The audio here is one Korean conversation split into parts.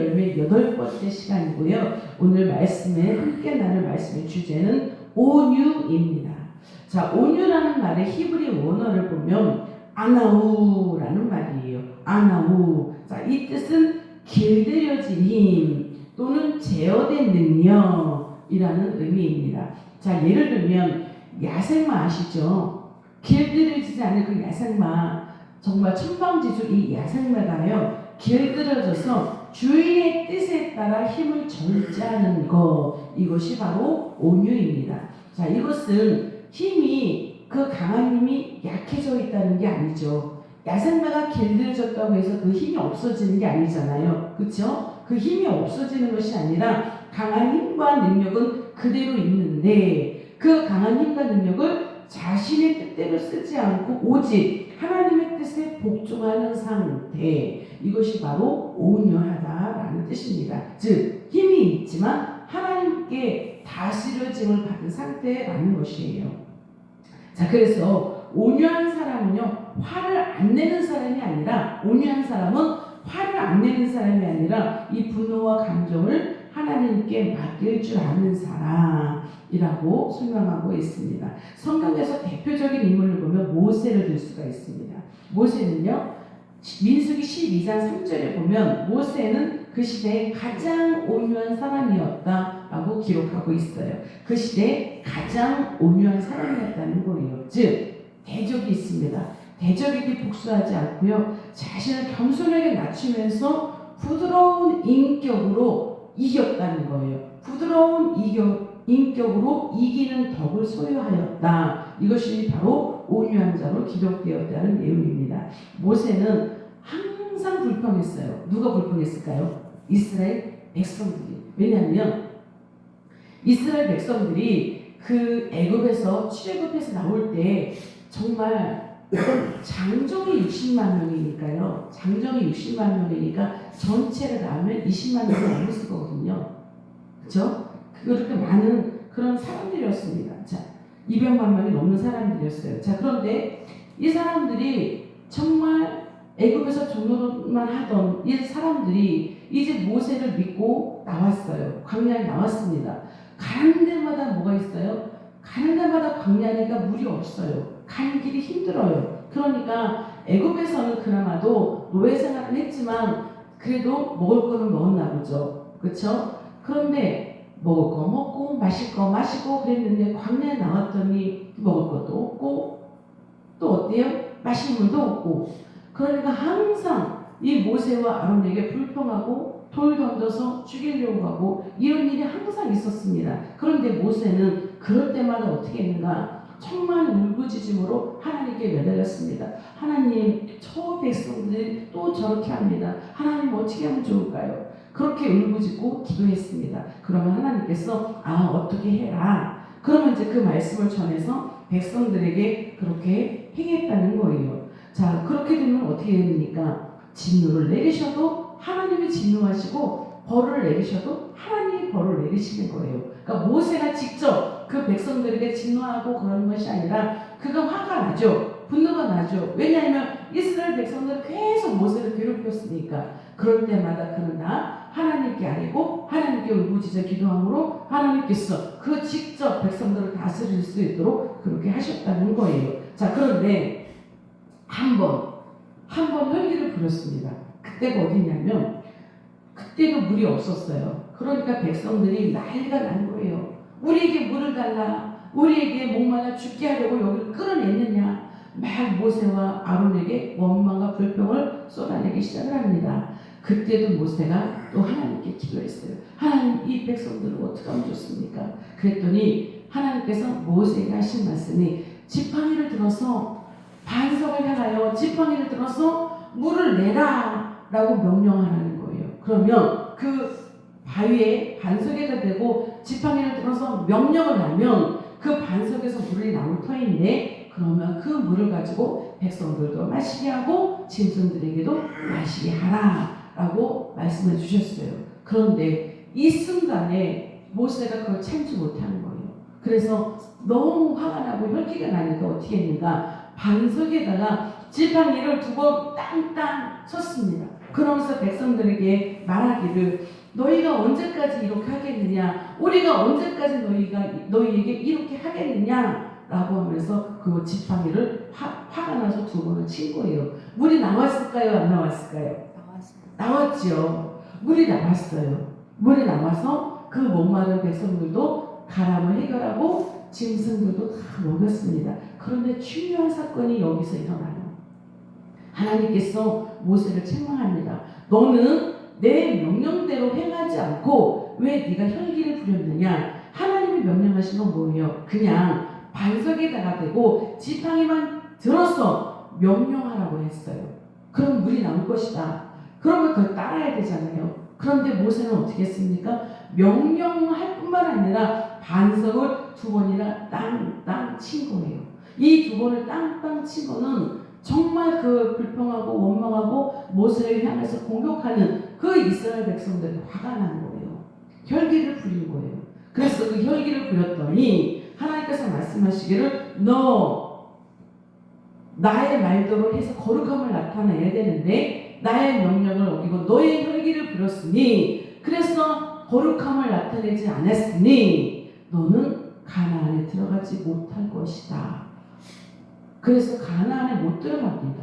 열매 8번째 시간이고요. 오늘 말씀에 함께 나눌 말씀의 주제는 온유입니다. 자, 온유라는 말의 히브리 원어를 보면 아나우라는 말이에요. 아나우. 자, 이 뜻은 길들여진 힘 또는 제어된 능력이라는 의미입니다. 자, 예를 들면 야생마 아시죠? 길들여지지 않은 그 야생마, 정말 천방지축 이 야생마가요 길들여져서 주인의 뜻에 따라 힘을 절제하는 것, 이것이 바로 온유입니다. 자, 이것은 힘이, 그 강한 힘이 약해져 있다는 게 아니죠. 야생마가 길들여졌다고 해서 그 힘이 없어지는 게 아니잖아요. 그렇죠? 그 힘이 없어지는 것이 아니라 강한 힘과 능력은 그대로 있는데, 그 강한 힘과 능력을 자신의 뜻대로 쓰지 않고 오직 하나님의 뜻에 복종하는 상태, 이것이 바로 온유하다라는 뜻입니다. 즉 힘이 있지만 하나님께 다스려짐을 받은 상태라는 것이에요. 자, 그래서 온유한 사람은요 화를 안 내는 사람이 아니라, 온유한 사람은 화를 안 내는 사람이 아니라 이 분노와 감정을 하나님께 맡길 줄 아는 사람이라고 설명하고 있습니다. 성경에서 대표적인 인물을 보면 모세를 들 수가 있습니다. 모세는요, 민수기 12장 3절에 보면 모세는 그 시대에 가장 온유한 사람이었다라고 기록하고 있어요. 그 시대에 가장 온유한 사람이었다는 거예요. 즉 대적이 있습니다. 대적에게 복수하지 않고요, 자신을 겸손하게 낮추면서 부드러운 인격으로 이겼다는 거예요. 부드러운 인격으로 이기는 덕을 소유하였다. 이것이 바로 온유한 자로 기록되었다는 내용입니다. 모세는 항상 불평했어요. 누가 불평했을까요? 이스라엘 백성들이. 왜냐하면 이스라엘 백성들이 그 애굽에서 출애굽해서 나올 때 정말 장정이 60만 명이니까요. 장정이 60만 명이니까 전체를 나누면 20만 명이 넘을 거거든요. 그렇죠? 그렇게 많은 그런 사람들이었습니다. 자, 200만 명이 넘는 사람들이었어요. 자, 그런데 이 사람들이 정말 애굽에서 종노릇만 하던 이 사람들이 이제 모세를 믿고 나왔어요. 광야에 나왔습니다. 가는 데마다 뭐가 있어요? 가는 데마다 광야니까 물이 없어요. 가는 길이 힘들어요. 그러니까 애굽에서는 그나마도 노예 생활을 했지만 그래도 먹을 거는 먹었나 보죠. 그렇죠? 그런데 먹을 거 먹고 마실 거 마시고 그랬는데 광야에 나왔더니 먹을 것도 없고 또 어때요? 마실 물도 없고. 그러니까 항상 이 모세와 아론에게 불평하고 돌 던져서 죽이려고 하고 이런 일이 항상 있었습니다. 그런데 모세는 그럴 때마다 어떻게 했는가? 정말 울부짖음으로 하나님께 매달렸습니다. 하나님, 저 백성들이 또 저렇게 합니다. 하나님 어떻게 하면 좋을까요? 그렇게 울부짖고 기도했습니다. 그러면 하나님께서 어떻게 해라. 그러면 이제 그 말씀을 전해서 백성들에게 그렇게 행했다는 거예요. 자, 그렇게 되면 어떻게 됩니까? 진노를 내리셔도 하나님이 진노하시고 벌을 내리셔도 하나님이 벌을 내리시는 거예요. 그러니까 모세가 직접 그 백성들에게 진노하고 그러는 것이 아니라 그가 화가 나죠. 분노가 나죠. 왜냐하면 이스라엘 백성들은 계속 모세를 괴롭혔으니까. 그럴 때마다 그는 다 하나님께 아뢰고 하나님께 울부짖어 기도함으로 하나님께서 그 직접 백성들을 다스릴 수 있도록 그렇게 하셨다는 거예요. 자, 그런데 한 번 혈기를 부렸습니다. 그때가 어디냐면 그때도 물이 없었어요. 그러니까 백성들이 난리가 난 거예요. 우리에게 물을 달라. 우리에게 목말라 죽게 하려고 여기를 끌어냈느냐. 막 모세와 아론에게 원망과 불평을 쏟아내기 시작을 합니다. 그때도 모세가 또 하나님께 기도했어요. 하나님, 이 백성들을 어떻게 하면 좋습니까? 그랬더니 하나님께서 모세에게 하신 말씀이 지팡이를 들어서 반석을 향하여 지팡이를 들어서 물을 내라 라고 명령하라는 거예요. 그러면 그 바위에 반석에다 대고 지팡이를 들어서 명령을 하면 그 반석에서 물이 나올 터인데, 그러면 그 물을 가지고 백성들도 마시게 하고 짐승들에게도 마시게 하라 라고 말씀해 주셨어요. 그런데 이 순간에 모세가 그걸 참지 못하는 거예요. 그래서 너무 화가 나고 혈기가 나니까 어떻게 했는가? 반석에다가 지팡이를 두고 땅땅 쳤습니다. 그러면서 백성들에게 말하기를 너희가 언제까지 이렇게 하겠느냐? 우리가 언제까지 너희에게 이렇게 하겠느냐? 라고 하면서 그 지팡이를 화가 나서 두 번을 친 거예요. 물이 나왔을까요? 안 나왔을까요? 나왔죠. 물이 나왔어요. 물이 나와서 그 목마른 백성들도 가람을 해결하고 짐승들도 다 먹였습니다. 그런데 중요한 사건이 여기서 일어나요. 하나님께서 모세를 책망합니다. 너는 내 명령대로 행하지 않고 왜 네가 혈기를 부렸느냐? 하나님이 명령하신 건 뭐예요? 그냥 반석에다가 대고 지팡이만 들어서 명령하라고 했어요. 그럼 물이 나올 것이다. 그러면 그걸 따라야 되잖아요. 그런데 모세는 어떻게 했습니까? 명령할 뿐만 아니라 반석을 두 번이나 땅땅 친 거예요. 이 두 번을 땅땅 친 거는 정말 그 불평하고 원망하고 모세를 향해서 공격하는 그 이스라엘 백성들이 화가 난 거예요. 혈기를 부린 거예요. 그래서 그 혈기를 부렸더니 하나님께서 말씀하시기를 너 나의 말대로 해서 거룩함을 나타내야 되는데 나의 명령을 어기고 너의 혈기를 부렸으니 그래서 거룩함을 나타내지 않았으니 너는 가나안에 들어가지 못할 것이다. 그래서 가나안에 못 들어갑니다.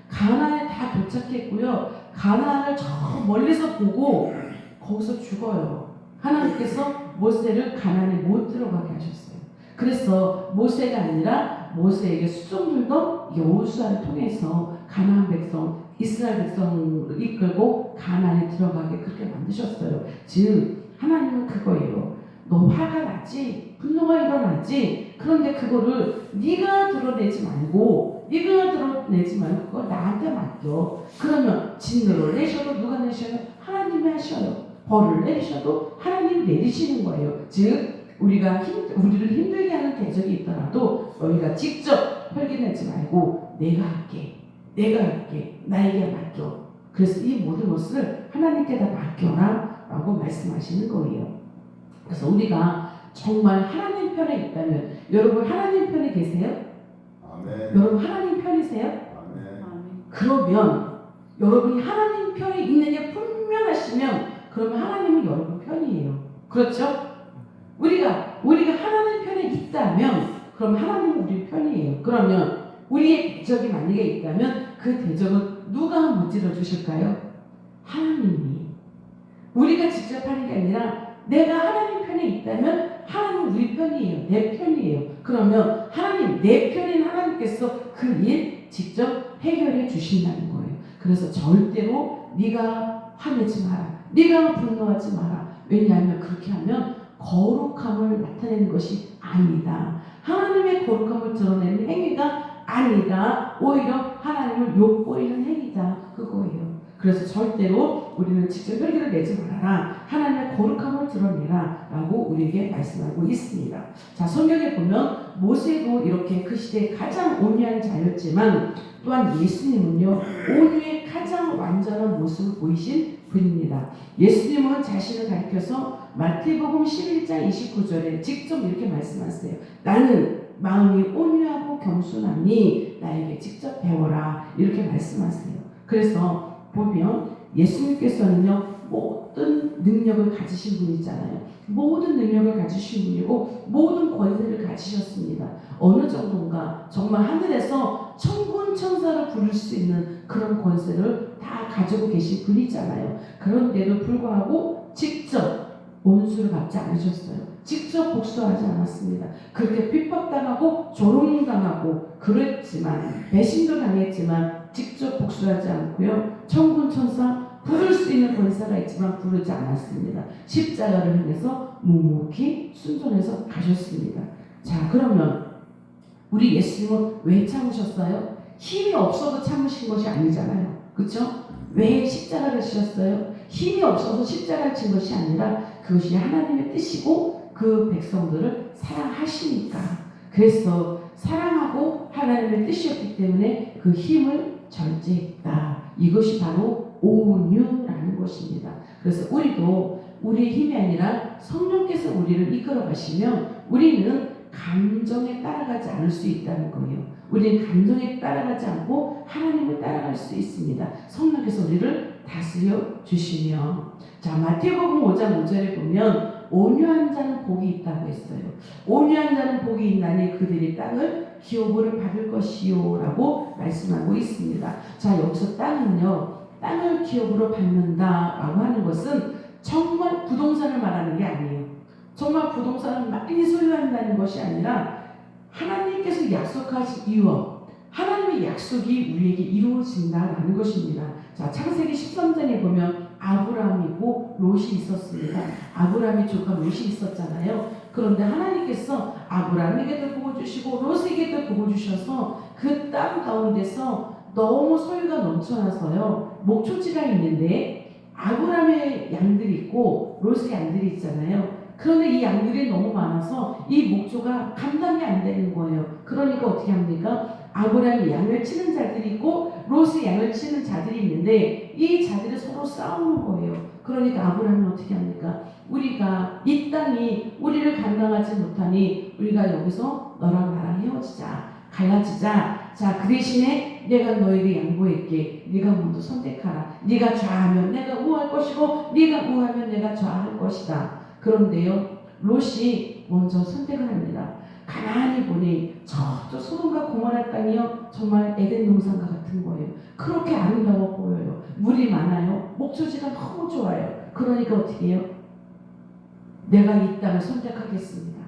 가나안에 다 도착했고요. 가나안을 저 멀리서 보고 거기서 죽어요. 하나님께서 모세를 가나안에 못 들어가게 하셨어요. 그래서 모세가 아니라 모세에게 수종들도 여호수아를 통해서 가나안 백성, 이스라엘 백성을 이끌고 가나안에 들어가게 그렇게 만드셨어요. 즉 하나님은 그거예요. 너 화가 나지? 분노가 일어나지? 그런데 그거를 네가 드러내지 말고 그거 나한테 맡겨. 그러면 진노를 내셔도 누가 내셔요? 하나님이 하셔요. 벌을 내리셔도 하나님이 내리시는 거예요. 즉 우리를 힘들게 하는 대적이 있더라도 너희가 직접 혈기내지 말고 내가 할게. 나에게 맡겨. 그래서 이 모든 것을 하나님께다 맡겨라 라고 말씀하시는 거예요. 그래서 우리가 정말 하나님 편에 있다면 여러분 하나님 편에 계세요? 아멘. 여러분 하나님 편이세요? 아멘. 그러면 여러분이 하나님 편에 있느냐 분명하시면 그러면 하나님은 여러분 편이에요. 그렇죠? 우리가 하나님 편에 있다면 그럼 하나님은 우리 편이에요. 그러면 우리의 대적이 만약에 있다면 그 대적은 누가 무찌러 주실까요? 하나님이. 우리가 직접 하는 게 아니라 내가 하나님 편에 있다면 하나님은 우리 편이에요. 내 편이에요. 그러면 하나님, 내 편인 하나님께서 그 일 직접 해결해 주신다는 거예요. 그래서 절대로 네가 화내지 마라. 네가 분노하지 마라. 왜냐하면 그렇게 하면 거룩함을 나타내는 것이 아니다. 하나님의 거룩함을 드러내는 행위가 아니다. 오히려 하나님을 욕보이는 행위다. 그거예요. 그래서 절대로 우리는 직접 혈기를 내지 말아라. 하나님의 거룩함을 드러내라 라고 우리에게 말씀하고 있습니다. 자, 성경에 보면 모세도 이렇게 그 시대에 가장 온유한 자였지만 또한 예수님은요 온유의 가장 완전한 모습을 보이신 분입니다. 예수님은 자신을 가리켜서 마태복음 11장 29절에 직접 이렇게 말씀하세요. 나는 마음이 온유하고 겸손하니 나에게 직접 배워라. 이렇게 말씀하세요. 그래서 보면 예수님께서는요 모든 능력을 가지신 분이잖아요. 모든 능력을 가지신 분이고 모든 권세를 가지셨습니다. 어느 정도인가 정말 하늘에서 천군 천사를 부를 수 있는 그런 권세를 다 가지고 계신 분이잖아요. 그런데도 불구하고 직접 원수를 갚지 않으셨어요. 직접 복수하지 않았습니다. 그렇게 핍박당하고 조롱당하고 그랬지만 배신도 당했지만 직접 복수하지 않고요. 천군 천사 부를 수 있는 권세가 있지만 부르지 않았습니다. 십자가를 향해서 묵묵히 순종해서 가셨습니다. 자, 그러면 우리 예수님은 왜 참으셨어요? 힘이 없어서 참으신 것이 아니잖아요. 그렇죠? 왜 십자가를 지셨어요? 힘이 없어서 십자가를 진 것이 아니라 그것이 하나님의 뜻이고 그 백성들을 사랑하시니까. 그래서 사랑하고 하나님의 뜻이었기 때문에 그 힘을 절제했다. 이것이 바로 온유라는 것입니다. 그래서 우리도 우리의 힘이 아니라 성령께서 우리를 이끌어 가시면 우리는 감정에 따라가지 않을 수 있다는 거예요. 우리는 감정에 따라가지 않고 하나님을 따라갈 수 있습니다. 성령께서 우리를 다스려 주시며. 자, 마태복음 5장 5절에 보면 온유한 자는 복이 있다고 했어요. 온유한 자는 복이 있나니 그들이 땅을 기업으로 받을 것이요 라고 말씀하고 있습니다. 자, 여기서 땅은요, 땅을 기업으로 받는다라고 하는 것은 정말 부동산을 말하는 게 아니에요. 정말 부동산을 많이 소유한다는 것이 아니라 하나님께서 약속하신 유업, 하나님의 약속이 우리에게 이루어진다라는 것입니다. 자, 창세기 13장에 보면 아브라함이고 롯이 있었습니다. 아브라함이 조카 롯이 있었잖아요. 그런데 하나님께서 아브라함에게도 복을 주시고 롯에게도 복을 주셔서 그 땅 가운데서 너무 소유가 넘쳐나서요. 목초지가 있는데 아브라함의 양들이 있고 롯의 양들이 있잖아요. 그런데 이 양들이 너무 많아서 이 목조가 감당이 안 되는 거예요. 그러니까 어떻게 합니까? 아브라함이 양을 치는 자들이 있고 롯이 양을 치는 자들이 있는데 이 자들이 서로 싸우는 거예요. 그러니까 아브라함은 어떻게 합니까? 우리가 이 땅이 우리를 감당하지 못하니 우리가 여기서 너랑 나랑 헤어지자, 갈라지자. 자, 그 대신에 내가 너에게 양보할게. 네가 먼저 선택하라. 네가 좌하면 내가 우할 것이고 네가 우하면 내가 좌할 것이다. 그런데요, 롯이 먼저 선택을 합니다. 가만히 보니 저 소돔과 고모라 땅이요, 정말 에덴 동산과 같은 거예요. 그렇게 아름다워 보여요. 물이 많아요. 목초지가 너무 좋아요. 그러니까 어떻게 해요? 내가 이 땅을 선택하겠습니다.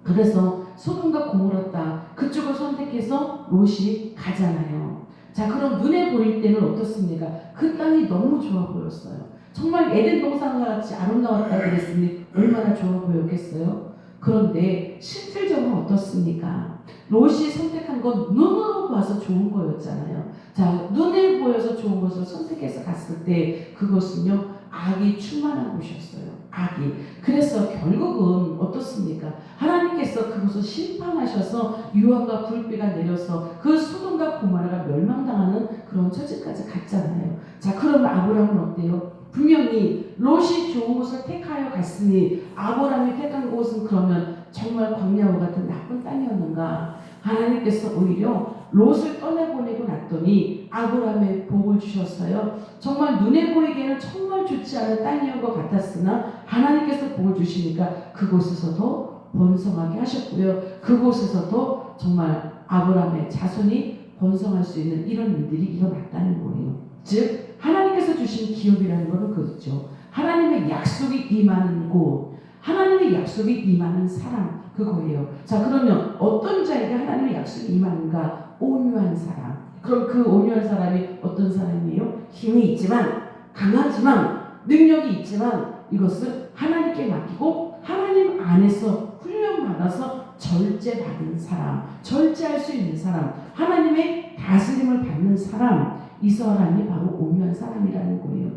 그래서 소돔과 고모라 땅 그쪽을 선택해서 롯이 가잖아요. 자, 그럼 눈에 보일 때는 어떻습니까? 그 땅이 너무 좋아 보였어요. 정말 에덴 동산과 같이 아름다웠다 그랬으니 얼마나 좋아 보였겠어요? 그런데 실질적으로 어떻습니까? 롯이 선택한 건 눈으로 봐서 좋은 거였잖아요. 자, 눈에 보여서 좋은 것을 선택해서 갔을 때 그것은요, 악이 충만한 곳이었어요. 악이. 그래서 결국은 어떻습니까? 하나님께서 그것을 심판하셔서 유황과 불비가 내려서 그 소돔과 고모라가 멸망당하는 그런 처지까지 갔잖아요. 자, 그럼 아브라함은 어때요? 분명히 롯이 좋은 곳을 택하여 갔으니 아브라함이 택한 곳은 그러면 정말 광야와 같은 나쁜 땅이었는가? 하나님께서 오히려 롯을 떠내보내고 났더니 아브라함에 복을 주셨어요. 정말 눈에 보이기에는 정말 좋지 않은 땅이었던 것 같았으나 하나님께서 복을 주시니까 그곳에서도 번성하게 하셨고요. 그곳에서도 정말 아브라함의 자손이 번성할 수 있는 이런 일들이 일어났다는 거예요. 즉 하나님께서 주신 기업이라는 것은 그렇죠. 하나님의 약속이 임하는 곳, 하나님의 약속이 임하는 사람, 그거예요. 자, 그러면 어떤 자에게 하나님의 약속이 임하는가? 온유한 사람. 그럼 그 온유한 사람이 어떤 사람이에요? 힘이 있지만, 강하지만, 능력이 있지만 이것을 하나님께 맡기고 하나님 안에서 훈련받아서 절제받은 사람, 절제할 수 있는 사람, 하나님의 다스림을 받는 사람, 이 사람이 바로 온유한 사람이라는 거예요.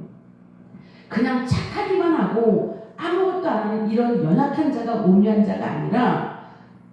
그냥 착하기만 하고 아무것도 안 하는 이런 연약한 자가 온유한 자가 아니라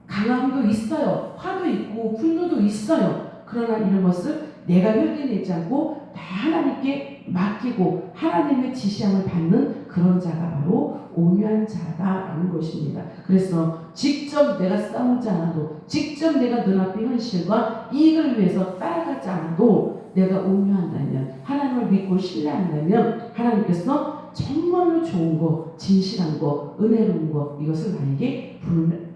강함도 있어요. 화도 있고 분노도 있어요. 그러나 이런 것을 내가 혈기내지 않고 다 하나님께 맡기고 하나님의 지시함을 받는 그런 자가 바로 온유한 자다라는 것입니다. 그래서 직접 내가 싸우지 않아도, 직접 내가 눈앞의 현실과 이익을 위해서 따라가지 않아도 내가 온유한다면, 하나님을 믿고 신뢰한다면 하나님께서 정말로 좋은 거, 진실한 거, 은혜로운 거, 이것을 나에게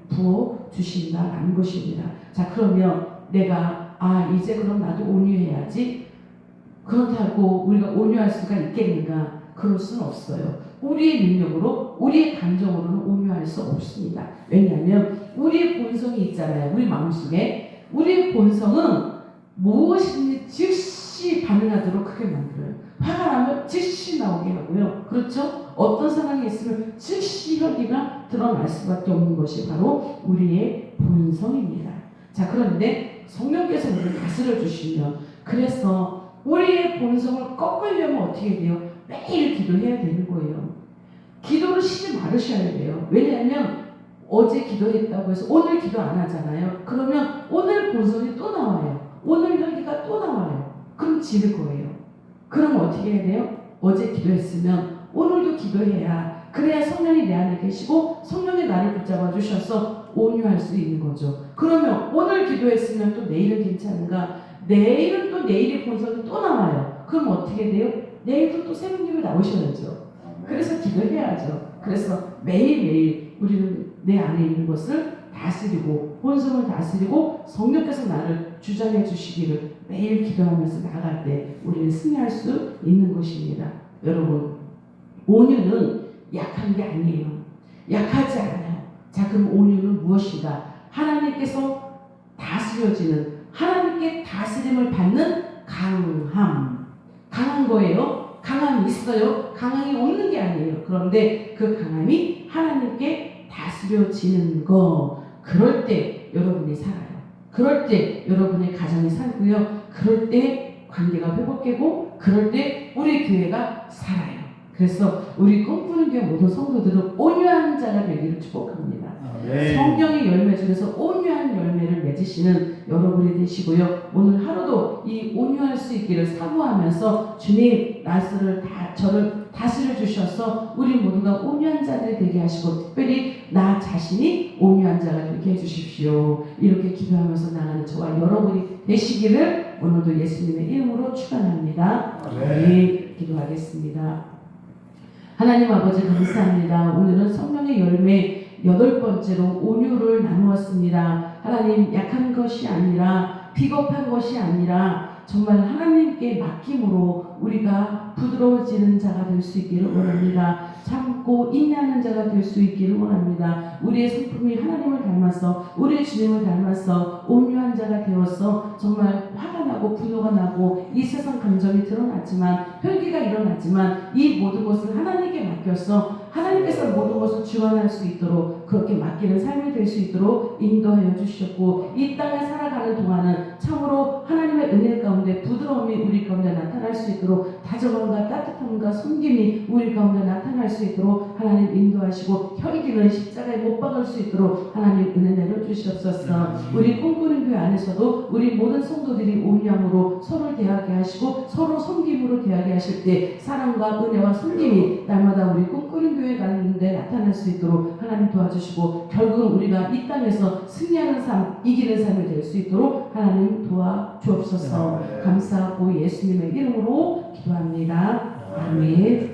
부어주신다라는 것입니다. 자, 그러면 내가 이제 그럼 나도 온유해야지, 그렇다고 우리가 온유할 수가 있겠는가? 그럴 수는 없어요. 우리의 능력으로, 우리의 감정으로는 온유할 수 없습니다. 왜냐하면 우리의 본성이 있잖아요. 우리 마음속에. 우리의 본성은 무엇이든지 즉시 반응하도록 크게 만들어요. 화가 나면 즉시 나오게 하고요. 그렇죠? 어떤 상황이 있으면 즉시 혈기가 드러날 수밖에 없는 것이 바로 우리의 본성입니다. 자, 그런데 성령께서 우리를 다스려 주시면, 그래서 우리의 본성을 꺾으려면 어떻게 돼요? 매일 기도해야 되는 거예요. 기도를 쉬지 말으셔야 돼요. 왜냐하면 어제 기도했다고 해서 오늘 기도 안 하잖아요. 그러면 오늘 본성이 또 나와요. 오늘 혈기가 또 나와요. 그럼 지를 거예요. 그럼 어떻게 해야 돼요? 어제 기도했으면 오늘도 기도해야, 그래야 성령이 내 안에 계시고 성령의 성령의 나를 붙잡아 주셔서 온유할 수 있는 거죠. 그러면 오늘 기도했으면 또 내일은 괜찮은가? 내일은 또 내일의 본성이 또 나와요. 그럼 어떻게 돼요? 내일도 또 새벽님이 나오셔야죠. 그래서 기도해야죠. 그래서 매일매일 우리는 내 안에 있는 것을 다스리고 본성을 다스리고 성령께서 나를 주장해 주시기를 매일 기도하면서 나아갈 때 우리는 승리할 수 있는 것입니다. 여러분, 온유는 약한 게 아니에요. 약하지 않아요. 자, 그럼 온유는 무엇인가? 하나님께서 다스려지는, 하나님께 다스림을 받는 강함. 강한 거예요. 강함이 있어요. 강함이 없는 게 아니에요. 그런데 그 강함이 하나님께 다스려지는 거. 그럴 때 여러분이 살아요. 그럴 때 여러분의 가정이 살고요. 그럴 때 관계가 회복되고, 그럴 때 우리 교회가 살아요. 그래서 우리 꿈꾸는 교회 모든 성도들은 온유한 자가 되기를 축복합니다. 성령의 열매 중에서 온유한 열매를 맺으시는 여러분이 되시고요. 오늘 하루도 이 온유할 수 있기를 사모하면서 주님, 저를 다스려 주셔서 우리 모두가 온유한 자들이 되게 하시고, 특별히 나 자신이 온유한 자가 되게 해주십시오. 이렇게 기도하면서 나가는 저와 여러분이 되시기를 오늘도 예수님의 이름으로 축원합니다. 네, 기도하겠습니다. 하나님 아버지 감사합니다. 오늘은 성령의 열매 8번째로 온유를 나누었습니다. 하나님, 약한 것이 아니라 비겁한 것이 아니라 정말 하나님께 맡김으로 우리가 부드러워지는 자가 될 수 있기를 원합니다. 참고 인내하는 자가 될 수 있기를 원합니다. 우리의 성품이 하나님을 닮아서, 우리의 주님을 닮아서 온유한 자가 되어서 정말 화가 나고 분노가 나고 이 세상 감정이 드러났지만, 혈기가 일어났지만 이 모든 것을 하나님께 맡겨서 하나님께서 모든 것을 주관할 수 있도록 그렇게 맡기는 삶이 될 수 있도록 인도하여 주셨고, 이 땅에 살아가는 동안은 참으로 하나님의 은혜 가운데 부드러움이 우리 가운데 나타날 수 있도록, 다정함과 따뜻함과 섬김이 우리 가운데 나타날 수 있도록 하나님 인도하시고, 혈기는 십자가에 못 박을 수 있도록 하나님 은혜 내려주시옵소서. 우리 꿈꾸는 교회 안에서도 우리 모든 성도들이 온유함으로 서로를 대하게 하시고 서로 섬김으로 대하게 하실 때 사랑과 은혜와 섬김이 날마다 우리 꿈꾸는 교회 가운데 나타날 수 있도록 하나님 도와주시고, 결국은 우리가 이 땅에서 승리하는 삶, 이기는 삶이 될 수 있도록 하나님 도와주옵소서. 감사하고 예수님의 이름으로 기도합니다. 아멘.